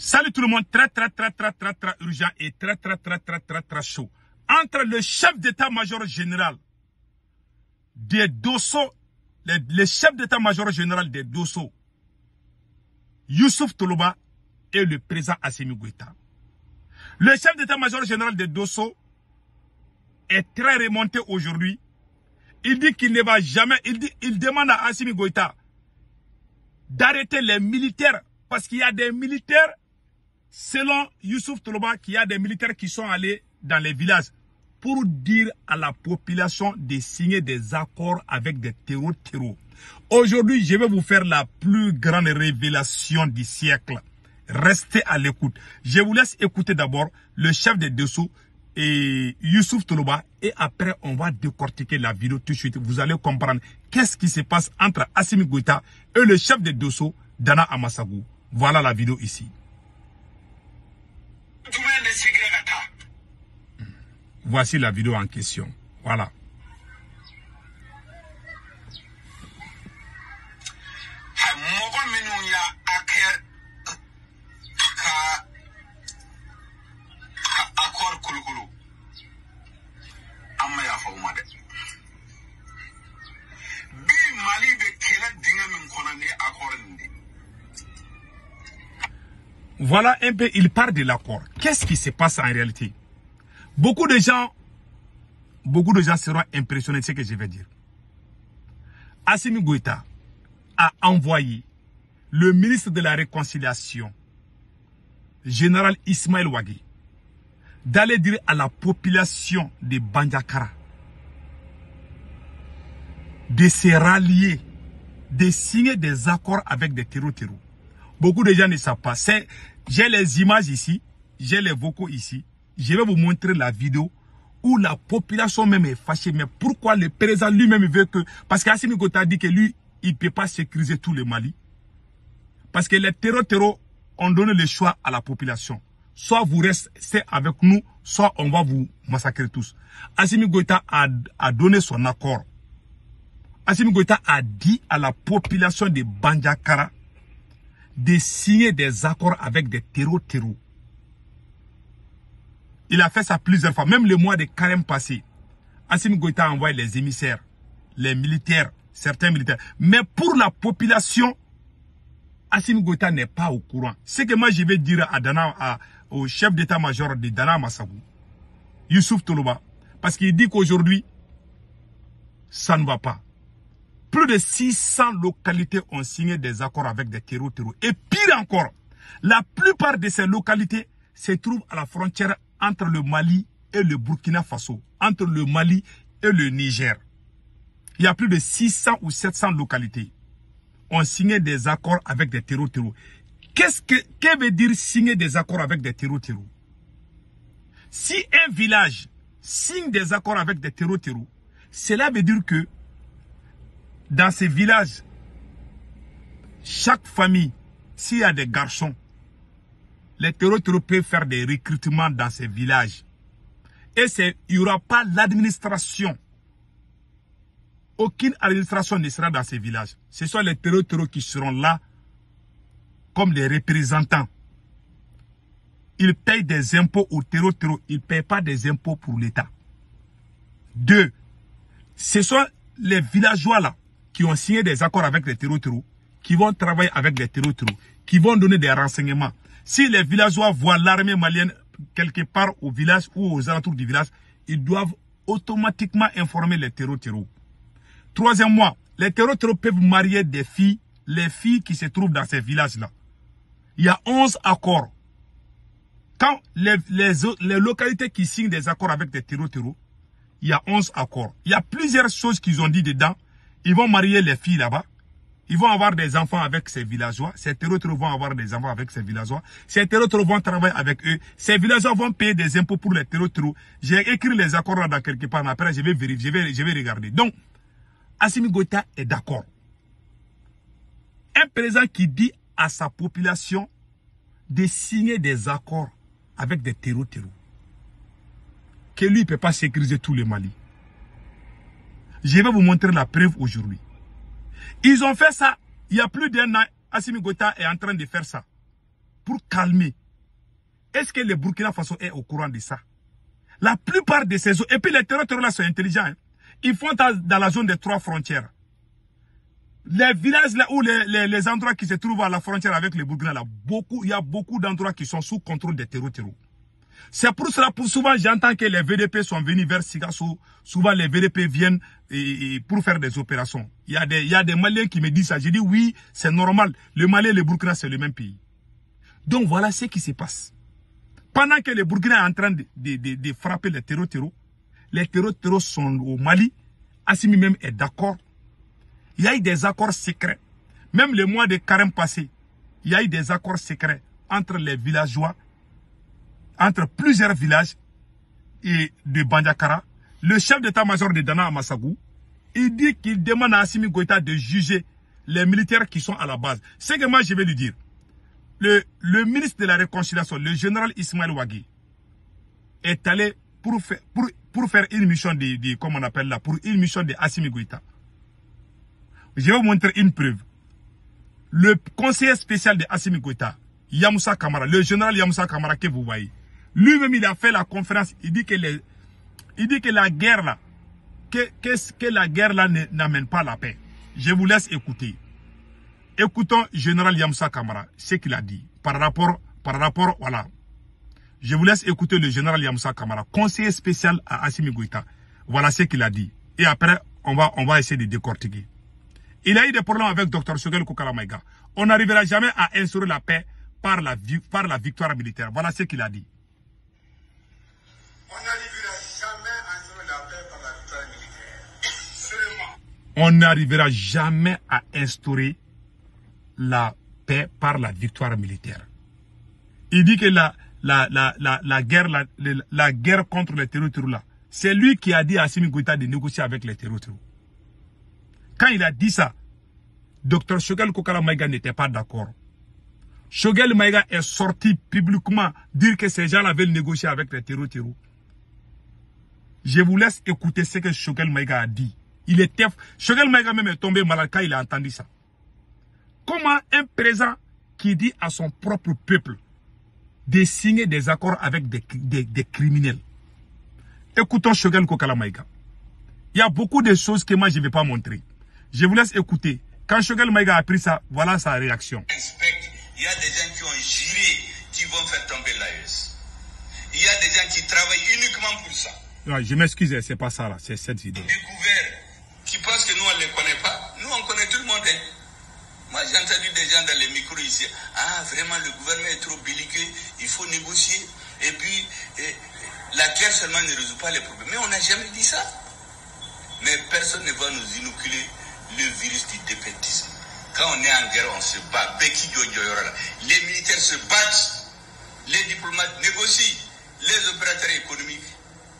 Salut tout le monde, très urgent et très chaud. Entre le chef d'état-major général des Dosso, le chef d'état-major général des Dosso, Youssouf Toloba, et le président Assimi Goïta. Le chef d'état-major général des Dosso est très remonté aujourd'hui. Il dit qu'il ne va jamais, il demande à Assimi Goïta d'arrêter les militaires parce qu'il y a des militaires, selon Youssouf Toloba, qu'il y a des militaires qui sont allés dans les villages pour dire à la population de signer des accords avec des terreaux. Aujourd'hui, je vais vous faire la plus grande révélation du siècle. Restez à l'écoute. Je vous laisse écouter d'abord le chef des Dosso et Youssouf Toloba, et après on va décortiquer la vidéo tout de suite. Vous allez comprendre qu'est-ce qui se passe entre Assimi Goïta et le chef des Dosso, Dana Amassagu. Voilà la vidéo ici. Voici la vidéo en question. Voilà. Voilà un peu, il parle de l'accord. Qu'est-ce qui se passe en réalité? Beaucoup de gens seront impressionnés de ce que je vais dire. Assimi Goïta a envoyé le ministre de la Réconciliation, général Ismaël Ouagui, d'aller dire à la population de Bandiakara de se rallier, de signer des accords avec des terreaux. Beaucoup de gens ne savent pas. J'ai les images ici, j'ai les vocaux ici. Je vais vous montrer la vidéo où la population même est fâchée. Mais pourquoi le président lui-même veut que... Parce qu'Assimi Goïta dit que lui, il ne peut pas sécuriser tout le Mali. Parce que les terreaux ont donné le choix à la population. Soit vous restez avec nous, soit on va vous massacrer tous. Assimi Goïta a donné son accord. Assimi Goïta a dit à la population de Bandiakara de signer des accords avec des terreaux. Il a fait ça plusieurs fois. Même le mois de carême passé, Assimi Goïta a envoyé les émissaires, les militaires, certains militaires. Mais pour la population, Assimi Goïta n'est pas au courant. Ce que moi je vais dire au chef d'état-major de Dana Amassagu, Youssouf Toloba, parce qu'il dit qu'aujourd'hui, ça ne va pas. Plus de 600 localités ont signé des accords avec des terreaux. Et pire encore, la plupart de ces localités se trouvent à la frontière entre le Mali et le Burkina Faso, entre le Mali et le Niger. Il y a plus de 600 ou 700 localités ont signé des accords avec des terreaux. Que veut dire signer des accords avec des terreaux? Si un village signe des accords avec des terreaux, cela veut dire que dans ces villages, chaque famille, s'il y a des garçons, les terreaux peuvent faire des recrutements dans ces villages. Et il n'y aura pas l'administration. Aucune administration ne sera dans ces villages. Ce sont les terreaux qui seront là comme des représentants. Ils payent des impôts aux terreaux. Ils ne payent pas des impôts pour l'État. 2. Ce sont les villageois là qui ont signé des accords avec les terreaux, qui vont travailler avec les terreaux, qui vont donner des renseignements. Si les villageois voient l'armée malienne quelque part au village ou aux alentours du village, ils doivent automatiquement informer les terreaux. Troisièmement, les terreaux peuvent marier des filles, les filles qui se trouvent dans ces villages-là. Il y a 11 accords. Quand les localités qui signent des accords avec des terreaux, il y a 11 accords. Il y a plusieurs choses qu'ils ont dit dedans. Ils vont marier les filles là-bas. Ils vont avoir des enfants avec ces villageois. Ces terreaux vont avoir des enfants avec ces villageois. Ces terreaux vont travailler avec eux. Ces villageois vont payer des impôts pour les terreaux. J'ai écrit les accords là dans quelque part. Mais après, je vais vérifier, je vais regarder. Donc, Assimi Goïta est d'accord. Un président qui dit à sa population de signer des accords avec des terreaux. Que lui ne peut pas sécuriser tout le Mali. Je vais vous montrer la preuve aujourd'hui. Ils ont fait ça il y a plus d'un an. Assimi Goïta est en train de faire ça. pour calmer. Est-ce que le Burkina Faso est au courant de ça? La plupart de ces zones, et puis les terroristes là sont intelligents, hein. Ils font dans la zone des 3 frontières. Les villages là où les endroits qui se trouvent à la frontière avec le Burkina, là, il y a beaucoup d'endroits qui sont sous contrôle des terroristes. C'est pour cela, souvent j'entends que les VDP sont venus vers Sigasso. Souvent les VDP viennent pour faire des opérations. Il y a des Maliens qui me disent ça. J'ai dit oui, c'est normal. Le Mali et le Burkina, c'est le même pays. Donc voilà ce qui se passe. Pendant que le Burkina est en train de frapper les terroristes sont au Mali. Assimi même est d'accord. Il y a eu des accords secrets. Même le mois de carême passé, il y a eu des accords secrets entre les villageois, entre plusieurs villages et de Bandiakara. Le chef d'état-major de Dana Amassagou, il dit qu'il demande à Assimi Goïta de juger les militaires qui sont à la base. C'est que moi je vais lui dire. Le ministre de la Réconciliation, le général Ismaël Ouagui, est allé pour faire une mission comme on appelle là, pour une mission de Assimi Goïta. Je vais vous montrer une preuve. Le conseiller spécial de Assimi Goïta, Yamoussa Kamara, le général Yamoussa Kamara que vous voyez, lui-même il a fait la conférence, il dit que la guerre là, que la guerre là n'amène pas la paix. Je vous laisse écouter. Écoutons général Yamoussa Kamara, ce qu'il a dit par rapport, voilà. Je vous laisse écouter le général Yamoussa Kamara, conseiller spécial à Assimi Goïta. Voilà ce qu'il a dit. Et après, on va essayer de décortiquer. Il a eu des problèmes avec Dr Choguel Kokala Maïga. On n'arrivera jamais à instaurer la paix par la victoire militaire. Voilà ce qu'il a dit. On n'arrivera jamais à instaurer la paix par la victoire militaire. Seulement. On n'arrivera jamais à instaurer la paix par la victoire militaire. Il dit que la guerre contre les terroristes là, c'est lui qui a dit à Assimi Goïta de négocier avec les terroristes. Quand il a dit ça, Dr Choguel Kokala Maïga n'était pas d'accord. Choguel Maïga est sorti publiquement dire que ces gens-là veulent négocier avec les terroristes. Je vous laisse écouter ce que Choguel Maïga a dit. Choguel Maïga même est tombé malade quand il a entendu ça. Comment un président qui dit à son propre peuple de signer des accords avec des criminels? Écoutons Choguel Kokala Maïga. Il y a beaucoup de choses que moi je ne vais pas montrer. Je vous laisse écouter. Quand Choguel Maïga a pris ça, voilà sa réaction. Il y a des gens qui ont juré qui vont faire tomber l'AES. Il y a des gens qui travaillent uniquement pour ça. Non, je m'excuse, c'est pas ça là, c'est cette vidéo. Découvert qui pensent que nous on ne les connaît pas. Nous on connaît tout le monde. Hein. Moi j'ai entendu des gens dans les micros ici. Ah vraiment le gouvernement est trop belliqueux, il faut négocier. Et puis la guerre seulement ne résout pas les problèmes. Mais on n'a jamais dit ça. Mais personne ne va nous inoculer le virus du défaitisme. Quand on est en guerre, on se bat. Les militaires se battent, les diplomates négocient, les opérateurs économiques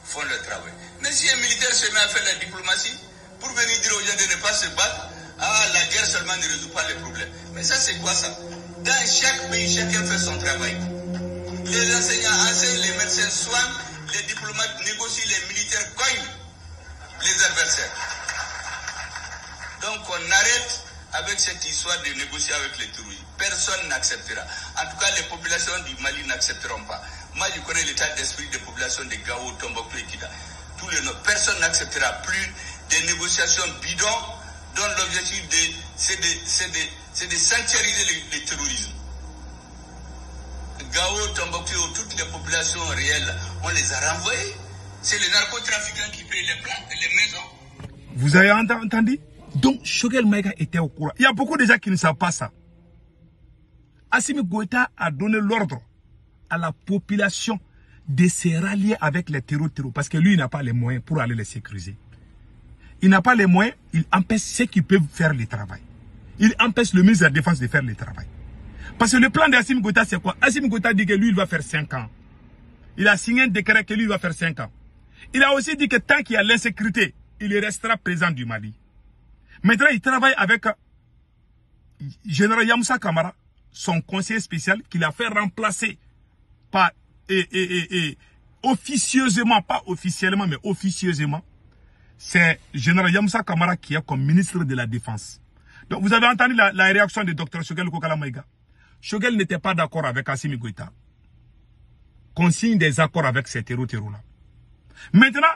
font leur travail. Mais si un militaire se met à faire la diplomatie, pour venir dire aux gens de ne pas se battre, ah, la guerre seulement ne résout pas les problèmes. Mais ça, c'est quoi ça? Dans chaque pays, chacun fait son travail. Les enseignants enseignent, les médecins soignent, les diplomates négocient, les militaires cognent les adversaires. Donc on arrête avec cette histoire de négocier avec les terroristes. Personne n'acceptera. En tout cas, les populations du Mali n'accepteront pas. Moi, je connais l'état d'esprit des populations de Gao, Tombouctou et Kida. Personne n'acceptera plus des négociations bidons dont l'objectif c'est de sanctuariser le terrorisme. Gao, Tombouctou, toutes les populations réelles, on les a renvoyées. C'est les narcotrafiquants qui payent les plans et les maisons. Vous avez entendu? Donc, Choguel Maïga était au courant. Il y a beaucoup de gens qui ne savent pas ça. Assimi Goïta a donné l'ordre à la population de se rallier avec les terroristes parce que lui, il n'a pas les moyens pour aller les sécuriser. Il n'a pas les moyens, il empêche ceux qui peuvent faire le travail. Il empêche le ministre de la Défense de faire le travail. Parce que le plan d'Assimi Goïta, c'est quoi? Assimi Goïta dit que lui, il va faire 5 ans. Il a signé un décret que lui, il va faire 5 ans. Il a aussi dit que tant qu'il y a l'insécurité, il restera président du Mali. Maintenant, il travaille avec général Yamoussa Kamara, son conseiller spécial, qu'il a fait remplacer par, officieusement, pas officiellement, mais officieusement, c'est général Yamoussa Kamara qui est comme ministre de la Défense. Donc, vous avez entendu la réaction de Dr Choguel Kokala Maïga. Choguel n'était pas d'accord avec Assimi Goïta. Qu'on signe des accords avec ces terreaux-là. Maintenant,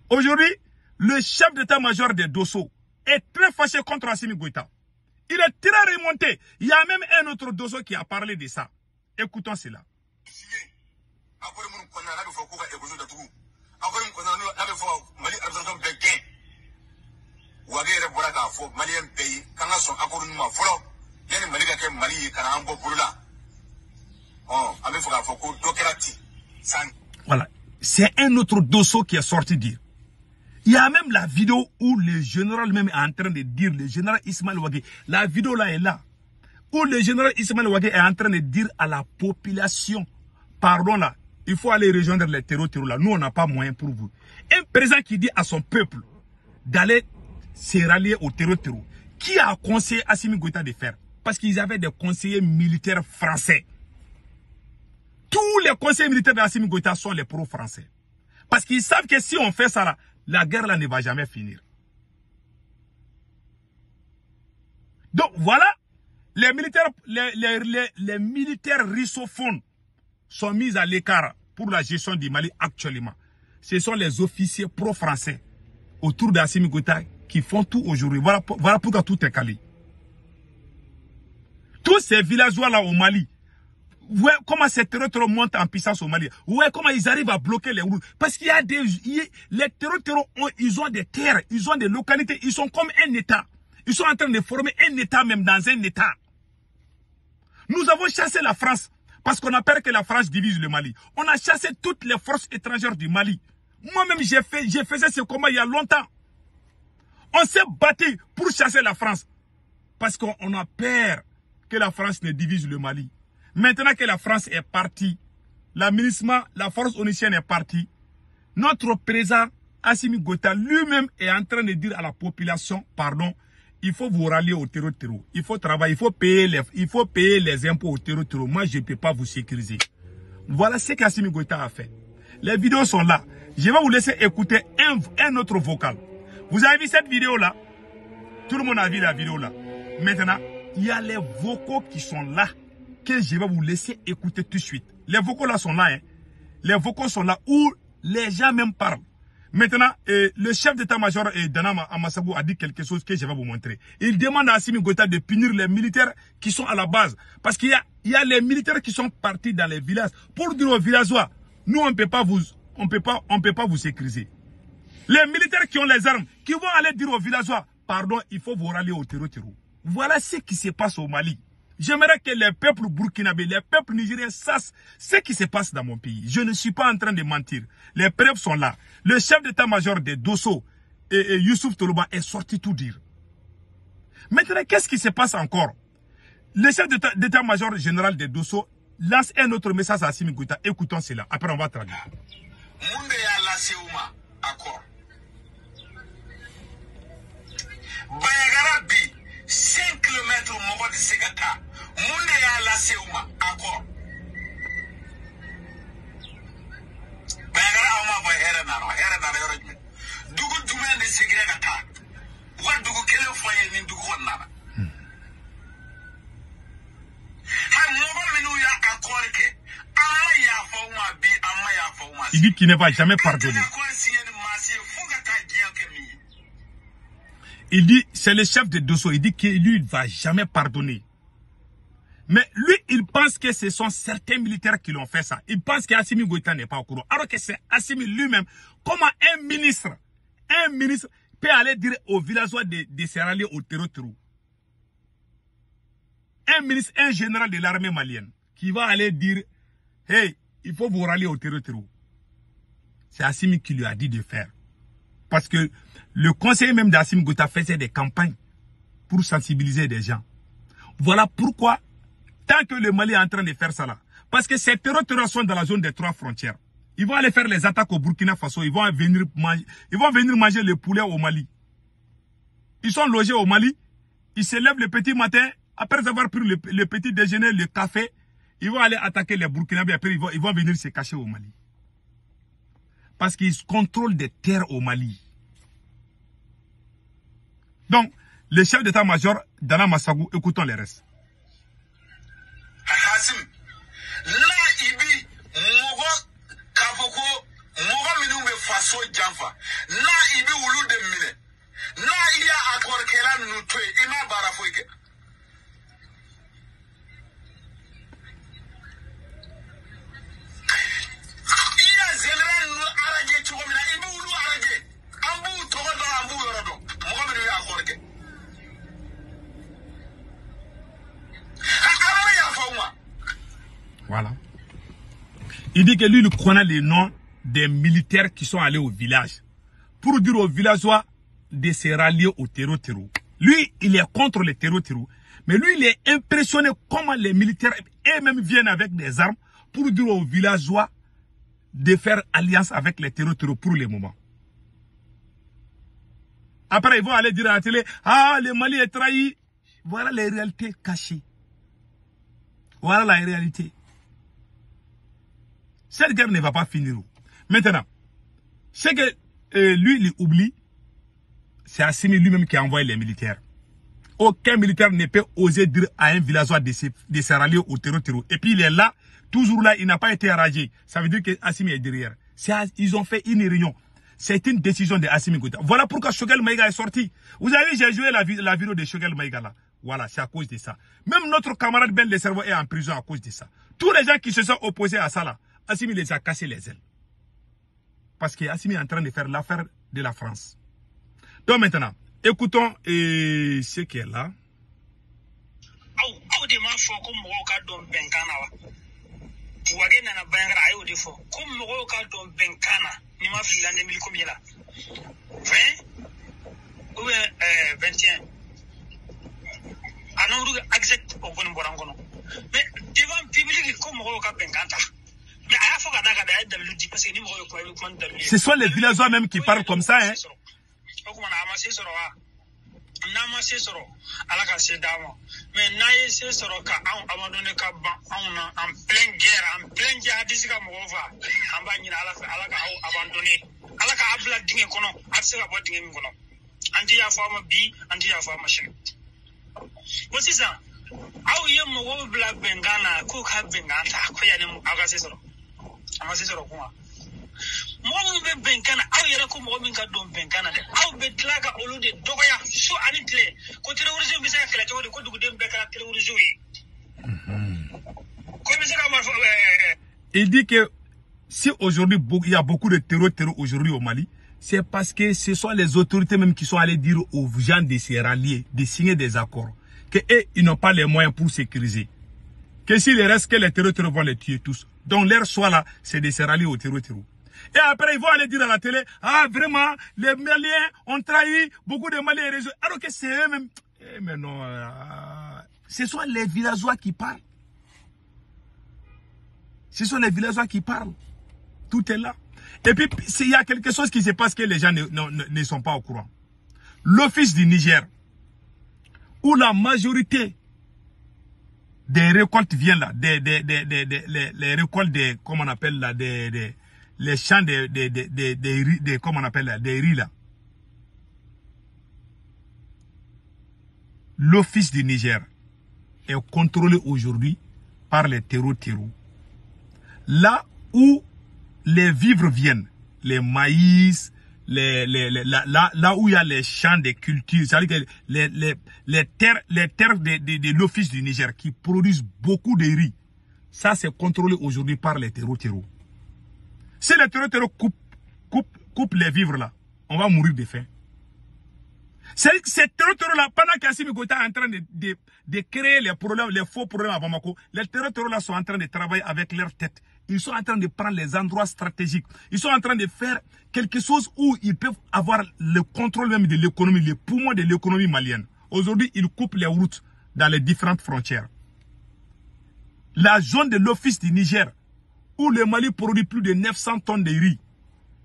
aujourd'hui, le chef d'état-major des Dosso est très fâché contre Assimi Goïta. Il est très remonté. Il y a même un autre Dosso qui a parlé de ça. Écoutons cela. Voilà. C'est un autre Dosso qui est sorti dire. Il y a même la vidéo où le général même est en train de dire, le général Ismaël Ouagé, la vidéo là est là, où le général Ismaël Ouagé est en train de dire à la population, pardon là, il faut aller rejoindre les terreaux là, nous on n'a pas moyen pour vous. Un président qui dit à son peuple d'aller se rallier au terreau, qui a conseillé Assimi Goïta de faire? Parce qu'ils avaient des conseillers militaires français. Tous les conseillers militaires d'Assimi Goïta sont les pro-français. Parce qu'ils savent que si on fait ça là, la guerre là ne va jamais finir. Donc voilà, les militaires russophones sont mis à l'écart pour la gestion du Mali actuellement. Ce sont les officiers pro-français autour d'Assimi Goïta qui font tout aujourd'hui. Voilà pourquoi tout est calé. Tous ces villageois là au Mali, ouais, comment ces terreaux montent en puissance au Mali. Ouais, comment ils arrivent à bloquer les routes. Parce qu'il y a les terreaux, ils ont des terres, ils ont des localités, ils sont comme un État. Ils sont en train de former un État même dans un État. Nous avons chassé la France parce qu'on a peur que la France divise le Mali. On a chassé toutes les forces étrangères du Mali. Moi-même, j'ai fait ce combat il y a longtemps. On s'est battu pour chasser la France parce qu'on a peur que la France ne divise le Mali. Maintenant que la France est partie, la force onicienne est partie, notre président Assimi Goïta lui-même est en train de dire à la population, pardon, il faut vous rallier au terreau. Il faut travailler, il faut payer les impôts au terreau. Moi, je ne peux pas vous sécuriser. Voilà ce qu'Assimi Goïta a fait. Les vidéos sont là. Je vais vous laisser écouter un autre vocal. Vous avez vu cette vidéo-là? Tout le monde a vu la vidéo-là. Maintenant, il y a les vocaux qui sont là, que je vais vous laisser écouter tout de suite. Les vocaux là sont là. Hein. Les vocaux sont là où les gens même parlent. Maintenant, le chef d'état-major Dana Amasabou a dit quelque chose que je vais vous montrer. Il demande à Assimi Goïta de punir les militaires qui sont à la base. Parce qu'il y a les militaires qui sont partis dans les villages pour dire aux villageois, nous on ne peut pas vous sécuriser. Les militaires qui ont les armes, qui vont aller dire aux villageois, pardon, il faut vous rallier au terreau. Voilà ce qui se passe au Mali. J'aimerais que les peuples burkinabés, les peuples nigériens sachent ce qui se passe dans mon pays. Je ne suis pas en train de mentir. Les preuves sont là. Le chef d'état-major des Dosso et Youssouf Toloba est sorti tout dire. Maintenant, qu'est-ce qui se passe encore? Le chef d'état-major général des Dosso lance un autre message à Assimi Goïta. Écoutons cela. Après, on va traduire. Accord. 5 km mɔgɔ de se ka taa mun de y'a lase u ma accord Bayangara aw ma fɔ hɛrɛ nana yɔrɔ jumɛn dugu jumɛn de seginna ka taa u ka dugu kelen fɔ ye nin dugu kɔnɔna na mɔgɔ minnu y'a accord kɛ an ma yafa u ma bi an ma yafa u ma il dit qu'il ne va jamais pardonner. Il dit, c'est le chef de Dosso, il dit que lui, il ne va jamais pardonner. Mais lui, il pense que ce sont certains militaires qui l'ont fait ça. Il pense qu'Assimi Goïta n'est pas au courant. Alors que c'est Assimi lui-même. Comment un ministre peut aller dire aux villageois de se rallier au terreau. Un ministre, un général de l'armée malienne, qui va aller dire, hey, il faut vous rallier au terreau. C'est Assimi qui lui a dit de faire. Parce que le conseiller même d'Assimi Goïta faisait des campagnes pour sensibiliser des gens. Voilà pourquoi, tant que le Mali est en train de faire ça là, parce que ces terroristes sont dans la zone des 3 frontières. Ils vont aller faire les attaques au Burkina Faso, ils vont venir manger le poulet au Mali. Ils sont logés au Mali, ils se lèvent le petit matin, après avoir pris le petit déjeuner, le café, ils vont aller attaquer les Burkinabés, après ils vont venir se cacher au Mali. Parce qu'ils contrôlent des terres au Mali. Donc, le chef d'état-major Dana Massagou, écoutons les restes. La ibi mogo kafoko mogo minu me faso jamfa. La ibi ulu de mine. La iya akor kela nutwe ima barafoike. Iya zelran nu araje chugomina ibi ulu araje. Ambu togodo ambu yorodo. Mogo minu ya akorke. Voilà. Il dit que lui, il connaît les noms des militaires qui sont allés au village. Pour dire aux villageois de se rallier au terreau. Lui, il est contre le terreau. Mais lui, il est impressionné comment les militaires eux-mêmes viennent avec des armes pour dire aux villageois de faire alliance avec les terreau pour le moment. Après, ils vont aller dire à la télé, ah, le Mali est trahi. Voilà les réalités cachées. Voilà la réalité. Cette guerre ne va pas finir. Maintenant, ce que lui, il oublie, c'est Assimi lui-même qui a envoyé les militaires. Aucun militaire ne peut oser dire à un villageois de se rallier au terreau. Et puis il est là, toujours là, il n'a pas été enragé. Ça veut dire que Assimi est derrière. Ils ont fait une réunion. C'est une décision de Assimi Goïta. Voilà pourquoi Choguel Maïga est sorti. Vous avez vu, j'ai joué la vidéo de Choguel Maïga là. Voilà, c'est à cause de ça. Même notre camarade Ben Le Cerveau est en prison à cause de ça. Tous les gens qui se sont opposés à ça là, Assimi les a cassé les ailes. Parce que Assimi est en train de faire l'affaire de la France. Donc maintenant, écoutons ce qui est là. Mais devant public comme ce sont les villageois même qui parlent comme ça, hein. Voici ça. Ah oui, mon black bengana, cook have bengana, koyanim agasesoro. Amasesoro kuma. Mo be bengana, aw yera ko mo min ka don bengana de. Aw be tlaga olude dogoya so anitle. Ko tire urjo bi sa kala to ko dugu dem be kala tire urjo yi. Ko mi sera ma Il dit que si aujourd'hui il y a beaucoup de terror aujourd'hui au Mali, c'est parce que ce sont les autorités même qui sont allées dire aux gens de se rallier, de signer des accords. Que eux, ils n'ont pas les moyens pour sécuriser. Que s'il reste que les terroristes vont les tuer tous. Donc leur choix là, c'est de se rallier aux terroristes. Et après, ils vont aller dire à la télé, ah vraiment, les Maliens ont trahi, beaucoup de Maliens réseaux. Alors que c'est eux-mêmes. Mais non, ce sont les villageois qui parlent. Ce sont les villageois qui parlent. Tout est là. Et puis, il y a quelque chose qui se passe que les gens ne sont pas au courant. L'office du Niger, où la majorité des récoltes viennent là, les récoltes des, comment on appelle là, les champs comment on appelle là, des riz là. L'office du Niger est contrôlé aujourd'hui par les terreaux. Là où les vivres viennent, les maïs, là où il y a les champs de culture, c'est-à-dire que les terres de l'office du Niger qui produisent beaucoup de riz, ça c'est contrôlé aujourd'hui par les terreaux. Si les terreaux coupent les vivres là, on va mourir de faim. Ces terreaux là, pendant qu'Assimi Goïta est en train de créer les problèmes, les faux problèmes à Bamako, les terreaux là sont en train de travailler avec leur tête. Ils sont en train de prendre les endroits stratégiques. Ils sont en train de faire quelque chose où ils peuvent avoir le contrôle même de l'économie, les poumons de l'économie malienne. Aujourd'hui, ils coupent les routes dans les différentes frontières. La zone de l'office du Niger, où le Mali produit plus de 900 tonnes de riz,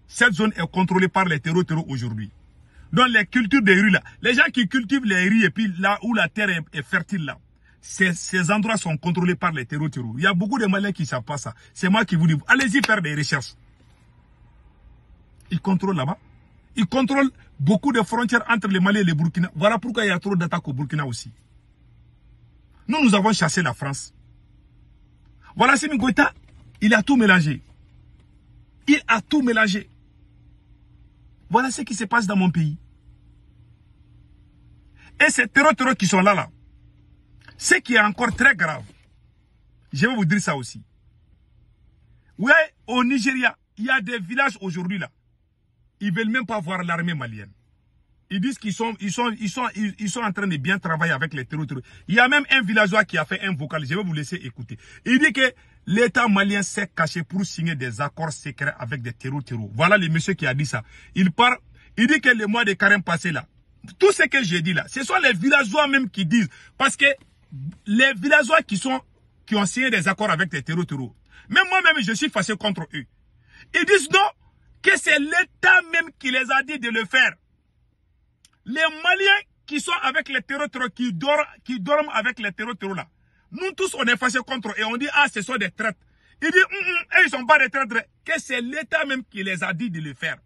cette zone est contrôlée par les terreaux aujourd'hui. Donc les cultures de riz là, les gens qui cultivent les riz et puis là où la terre est fertile là, ces endroits sont contrôlés par les terreaux. Il y a beaucoup de Maliens qui ne savent pas ça. C'est moi qui vous dis, allez-y faire des recherches. Ils contrôlent là-bas. Ils contrôlent beaucoup de frontières entre les Mali et les Burkina. Voilà pourquoi il y a trop d'attaques au Burkina aussi. Nous avons chassé la France. Voilà, Assimi Goïta, il a tout mélangé. Il a tout mélangé. Voilà ce qui se passe dans mon pays. Et ces terreurs qui sont là, ce qui est encore très grave, je vais vous dire ça aussi. Ouais, au Nigeria, il y a des villages aujourd'hui là. Ils ne veulent même pas voir l'armée malienne. Ils disent qu'ils sont en train de bien travailler avec les terroristes. Il y a même un villageois qui a fait un vocal. Je vais vous laisser écouter. Il dit que l'État malien s'est caché pour signer des accords secrets avec des terroristes. Voilà le monsieur qui a dit ça. Il dit que le mois de carême passé là, tout ce que j'ai dit là, ce sont les villageois même qui disent. Parce que les villageois qui ont signé des accords avec des terroristes, même moi-même je suis fâché contre eux. Ils disent non, que c'est l'État même qui les a dit de le faire. Les Maliens qui sont avec les terroristes, qui dorment avec les terroristes là, nous tous on est fâchés contre eux et on dit ah ce sont des traîtres. Ils disent ils sont pas des traîtres, que c'est l'État même qui les a dit de le faire.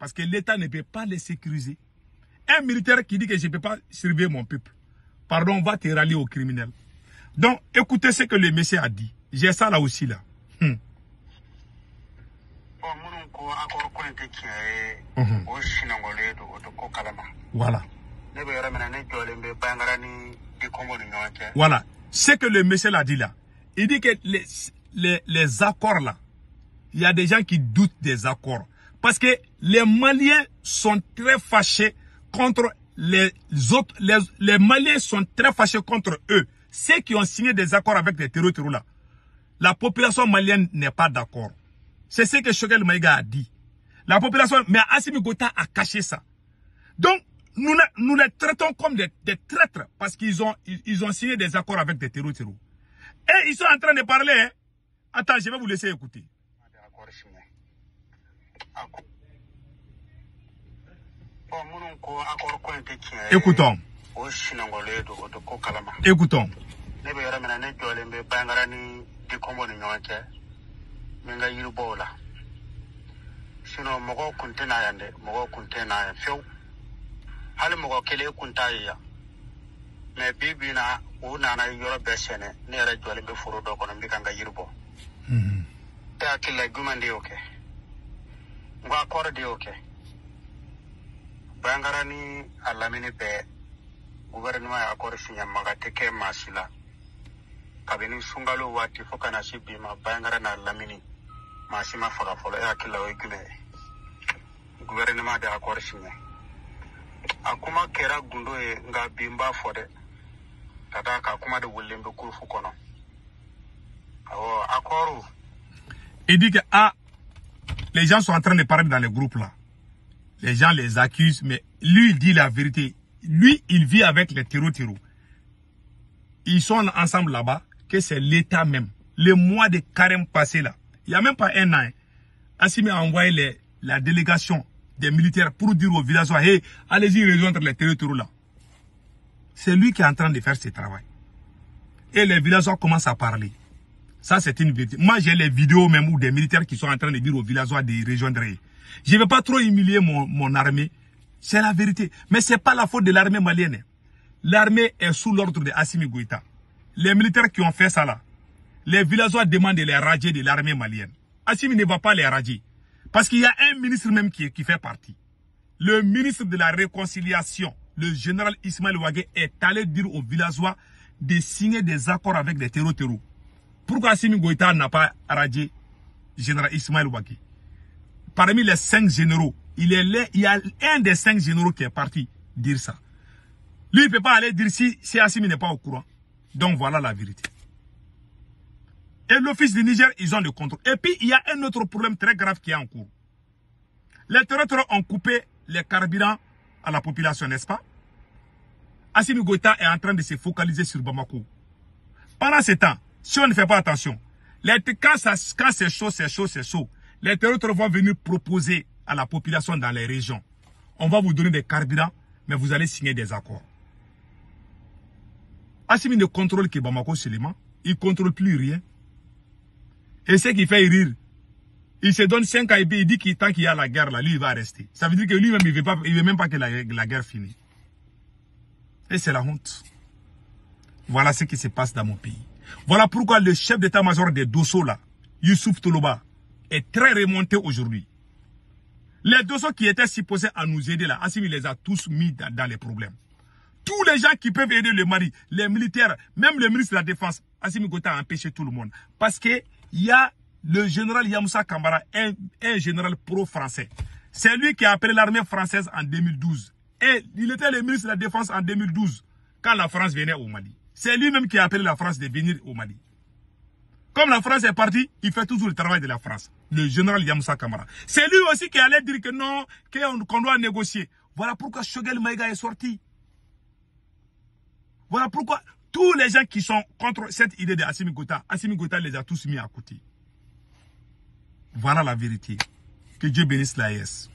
Parce que l'État ne peut pas les sécuriser. Un militaire qui dit que je ne peux pas surveiller mon peuple, pardon, on va te rallier aux criminels. Donc écoutez ce que le monsieur a dit. J'ai ça là aussi là. Voilà. Voilà. Ce que le monsieur l'a dit là. Il dit que les accords là, il y a des gens qui doutent des accords. Parce que les Maliens sont très fâchés contre les autres. Les Maliens sont très fâchés contre eux. Ceux qui ont signé des accords avec les terroristes là. La population malienne n'est pas d'accord. C'est ce que Choguel Maïga a dit. La population, mais Assimi Goïta a caché ça. Donc, nous les traitons comme des traîtres parce qu'ils ont signé des accords avec des terroristes. Et ils sont en train de parler. Hein. Attends, je vais vous laisser écouter. Écoutons. Écoutons. Sino mogo kuntena yande mogo kuntena few hali mogo kele kuntaya me bibina una yoro besene ne ra jole be furo do kono mbika nga yirbo ta kila gumande oke ngwa kor de oke bangarani alamini be gouvernement ya akor sinya maga teke masila kabini sungalo wati fokana sibima bangarana alamini masima faga folo ya kila wegule gouvernement de accord signé akuma kera gundo e nga bimba fode tata ka kuma de wulembe ko fu kono awo accord. Il dit que les gens sont en train de parler dans les groupes là. Les gens les accusent, mais lui il dit la vérité. Lui il vit avec les terroristes. Ils sont ensemble là-bas, que c'est l'État même. Le mois de carême passé là. Il n'y a même pas un an. Assimi a envoyé la délégation des militaires pour dire aux villageois, hey, allez-y rejoindre les territoires là. C'est lui qui est en train de faire ce travail. Et les villageois commencent à parler. Ça, c'est une vérité. Moi, j'ai les vidéos même où des militaires qui sont en train de dire aux villageois de rejoindre. Je ne vais pas trop humilier mon armée. C'est la vérité. Mais ce n'est pas la faute de l'armée malienne. L'armée est sous l'ordre de Assimi Goïta. Les militaires qui ont fait ça là, les villageois demandent de les radier de l'armée malienne. Assimi ne va pas les radier. Parce qu'il y a un ministre même qui fait partie. Le ministre de la réconciliation, le général Ismaël Ouagué, est allé dire aux villageois de signer des accords avec des terroristes. Pourquoi Assimi Goïta n'a pas radié le général Ismaël Ouagué? Parmi les 5 généraux, il y a un des 5 généraux qui est parti dire ça. Lui, il ne peut pas aller dire si Assimi n'est pas au courant. Donc voilà la vérité. Et l'office du Niger, ils ont le contrôle. Et puis, il y a un autre problème très grave qui est en cours. Les terroristes ont coupé les carburants à la population, n'est-ce pas? Assimi Goïta est en train de se focaliser sur Bamako. Pendant ce temps, si on ne fait pas attention, quand c'est chaud, les terroristes vont venir proposer à la population dans les régions. On va vous donner des carburants, mais vous allez signer des accords. Assimi ne contrôle que Bamako seulement. Il ne contrôle plus rien. Et ce qui fait rire, il se donne 5 ans et puis il dit que tant qu'il y a la guerre là, lui il va rester. Ça veut dire que lui-même il ne veut même pas que la guerre finisse. Et c'est la honte. Voilà ce qui se passe dans mon pays. Voilà pourquoi le chef d'état-major des Dosso là, Youssouf Toloba, est très remonté aujourd'hui. Les Dosso qui étaient supposés à nous aider là, Assimi les a tous mis dans les problèmes. Tous les gens qui peuvent aider le Mali, les militaires, même le ministre de la Défense, Assimi Goïta a empêché tout le monde. Parce que il y a le général Yamoussa Kambara, un général pro-français. C'est lui qui a appelé l'armée française en 2012. Et il était le ministre de la Défense en 2012, quand la France venait au Mali. C'est lui-même qui a appelé la France de venir au Mali. Comme la France est partie, il fait toujours le travail de la France. Le général Yamoussa Kamara. C'est lui aussi qui allait dire que non, qu'on doit négocier. Voilà pourquoi Choguel Maïga est sorti. Voilà pourquoi tous les gens qui sont contre cette idée de Assimi Goïta les a tous mis à côté. Voilà la vérité. Que Dieu bénisse l'AES.